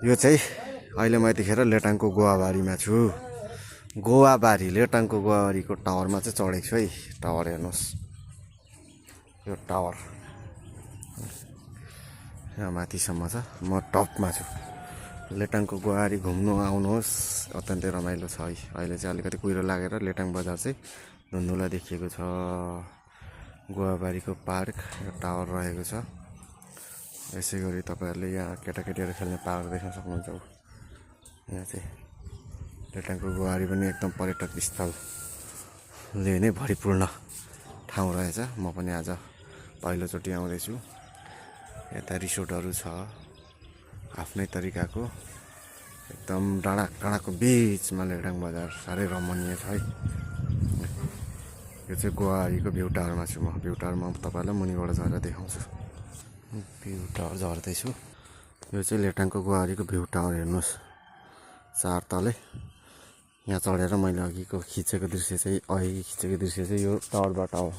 यो चाहिँ अहिले म यतिखेर लेटाङको गोवाबारीमा छु। गोवाबारी लेटाङको गोवाबारीको टावरमा चाहिँ चढेको छु है। टावर हेर्नुहोस्, यो टावर यहाँ माथिसम्म छ। म टपमा छु। लेटाङको गोवाबारी घुम्नु आउनुहोस्, अत्यन्तै रमाइलो छ है। अहिले चाहिँ अलिकति कुहिरो लागेर लेटाङ बजार चाहिँ धुन्धुला देखिएको छ। गोवाबारीको पार्क यो टावर रहेको छ। यसै गरी तपाईँहरूले यहाँ केटाकेटीहरू खेल्ने पार्क देख्न सक्नुहुन्छ। यहाँ चाहिँ लेटाङको गोवाबारी पनि एकदम पर्यटक स्थलले नै भरिपूर्ण ठाउँ रहेछ। म पनि आज पहिलोचोटि आउँदैछु। यता रिसोर्टहरू छ आफ्नै तरिकाको, एकदम डाँडा काँडाको बिचमा लेटाङ बजार साह्रै रमणीय छ है। यो चाहिँ गोवाबारीको भ्यू टावरमा छु म। भ्यू टावरमा तपाईँहरूलाई मुनिबाट झरेर देखाउँछु। भ्यू टावर झर्दैछु। यो चाहिँ लेटाङको गोवाबारीको भ्यू टावर हेर्नुहोस्, चार तले। यहाँ चढेर मैले अघिको खिचेको दृश्य चाहिँ यो टावरबाट हो।